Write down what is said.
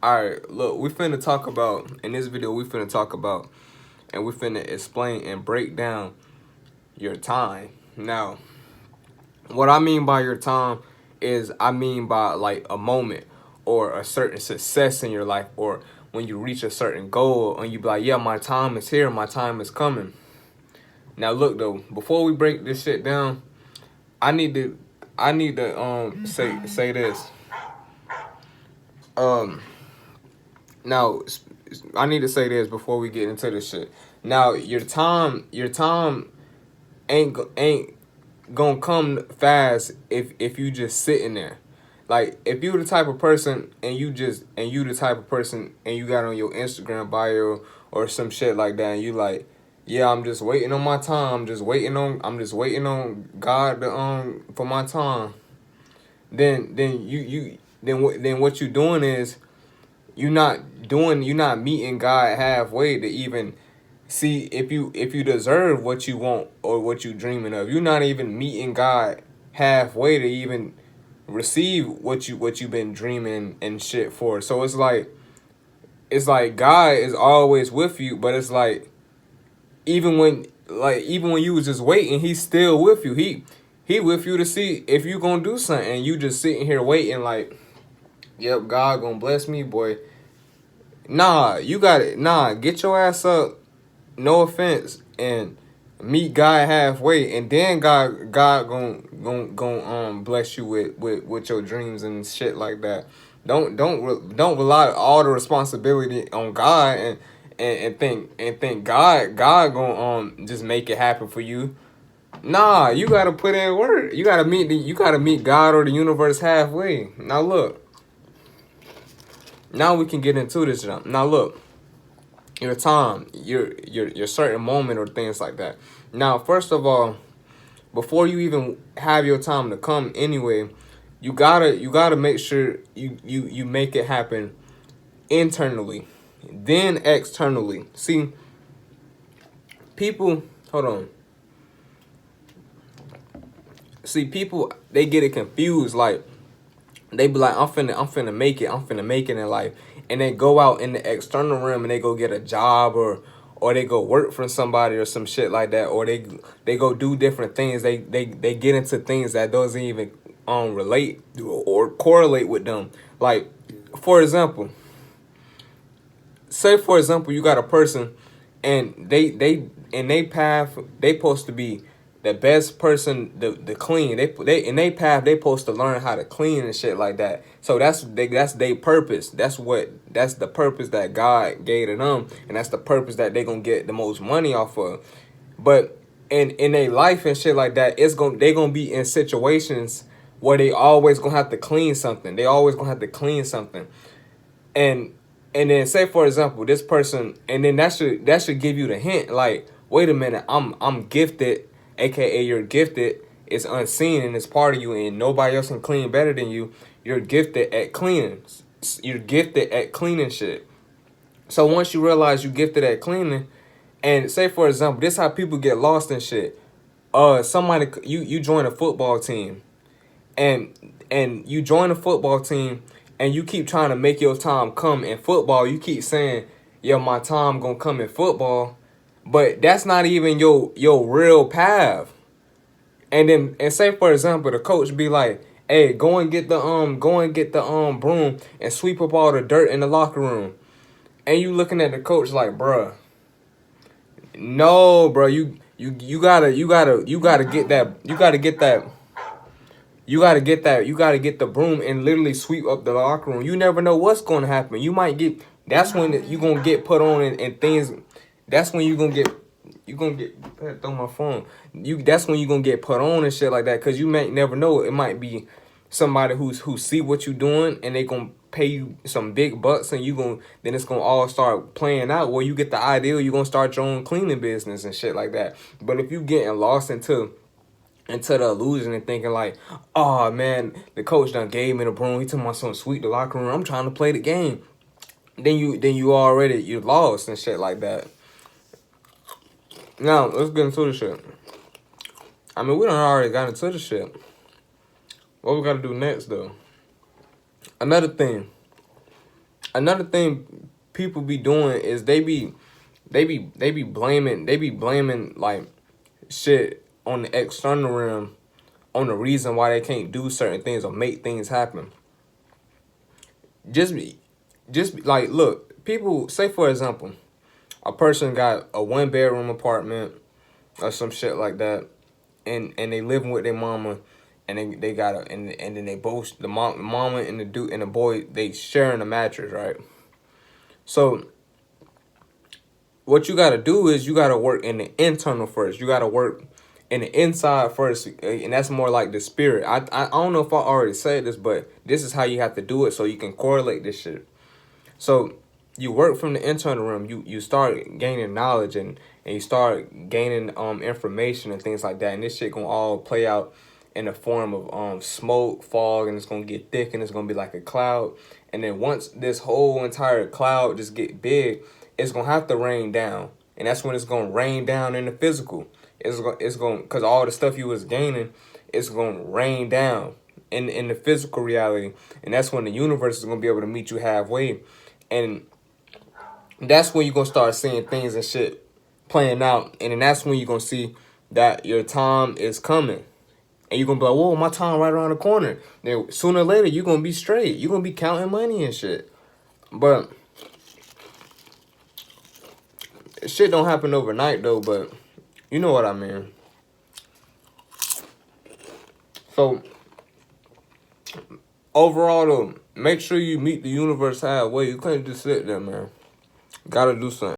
Alright, look, we finna talk about, in this video, we finna talk about, and we finna explain and break down your time. Now, what I mean by your time is I mean by like a moment or a certain success in your life, or when you reach a certain goal and you be like, yeah, my time is here, my time is coming. Now look though, before we break this shit down, I need to say this. Now I need to say this before we get into this shit. Now your time ain't gonna come fast if you just sitting there. Like if you the type of person and you the type of person and you got on your Instagram bio or some shit like that and you like, yeah, I'm just waiting on my time. I'm just waiting on God to for my time. Then what you doing is you're not meeting God halfway to even see if you deserve what you want or what you dreaming of. You're not even meeting God halfway to even receive what you've been dreaming and shit for. So it's like God is always with you, but it's like even when you was just waiting, he's still with you. He with you to see if you gonna do something, and you just sitting here waiting like, yep, God gonna bless me, boy. Nah, you got it. Nah, get your ass up. No offense, and meet God halfway, and then God gon' bless you with your dreams and shit like that. Don't rely all the responsibility on God and think God gonna just make it happen for you. Nah, you gotta put in work. You gotta meet God or the universe halfway. Now look, now we can get into this jump. Now look, your time, your certain moment or things like that. Now, first of all, before you even have your time to come anyway, you gotta make sure you make it happen internally, then externally. See, people, hold on. See, people, they get it confused. Like they be like, I'm finna make it. I'm finna make it in life. And they go out in the external realm and they go get a job or they go work for somebody or some shit like that. Or they go do different things. They get into things that doesn't even relate or correlate with them. Like, for example, say for example, you got a person and they in they path they supposed to be the best person the clean. They in they path they supposed to learn how to clean and shit like that. So that's their purpose. That's the purpose that God gave to them, and that's the purpose that they gonna get the most money off of. But in their life and shit like that, they gonna be in situations where they always gonna have to clean something. They always gonna have to clean something. And then say for example this person, and then that should give you the hint like, wait a minute, I'm gifted, aka you're gifted. It's unseen and it's part of you, and nobody else can clean better than you. You're gifted at cleaning. You're gifted at cleaning shit. So once you realize you're gifted at cleaning, and say for example, this how people get lost in shit. Somebody, you join a football team, and you join a football team and you keep trying to make your time come in football. You keep saying, yo, my time gonna come in football, but that's not even your real path. And say for example the coach be like, hey, go and get the broom and sweep up all the dirt in the locker room. And you looking at the coach like, bruh, no, bro, you gotta get that, you gotta get the broom and literally sweep up the locker room. You never know what's gonna happen. You might get, that's when you gonna get put on and things. That's when you gonna get throw my phone. That's when you gonna get put on and shit like that. Cause you may never know. It might be somebody who see what you doing and they gonna pay you some big bucks, and then it's gonna all start playing out where you get the idea you gonna start your own cleaning business and shit like that. But if you getting lost into the illusion and thinking like, oh man, the coach done gave me the broom, he told my son sweep the locker room, I'm trying to play the game, then you're lost and shit like that. Now let's get into the shit. I mean, we done already got into the shit. What we gotta do next though? Another thing, Another thing people be doing is they be blaming like shit on the external realm on the reason why they can't do certain things or make things happen. Just be, like, look, people say, for example, a person got a 1 bedroom apartment or some shit like that, and they living with their mama, and they got a and then they both mama and the dude and the boy, they sharing a mattress, right? So what you gotta do is you gotta work in the internal first. You gotta work in the inside first, and that's more like the spirit. I don't know if I already said this, but this is how you have to do it so you can correlate this shit. So you work from the internal room. You start gaining knowledge, and you start gaining information and things like that. And this shit gonna all play out in the form of smoke, fog, and it's gonna get thick, and it's gonna be like a cloud. And then once this whole entire cloud just get big, it's gonna have to rain down, and that's when it's gonna rain down in the physical. It's going because all the stuff you was gaining, it's gonna rain down in the physical reality, and that's when the universe is gonna be able to meet you halfway, and that's when you're gonna start seeing things and shit playing out, and then that's when you're gonna see that your time is coming. And you're gonna be like, whoa, my time right around the corner. Then sooner or later, you're gonna be straight. You're gonna be counting money and shit. But shit don't happen overnight though, but you know what I mean. So overall though, make sure you meet the universe halfway. You can't just sit there, man. Gotta do something.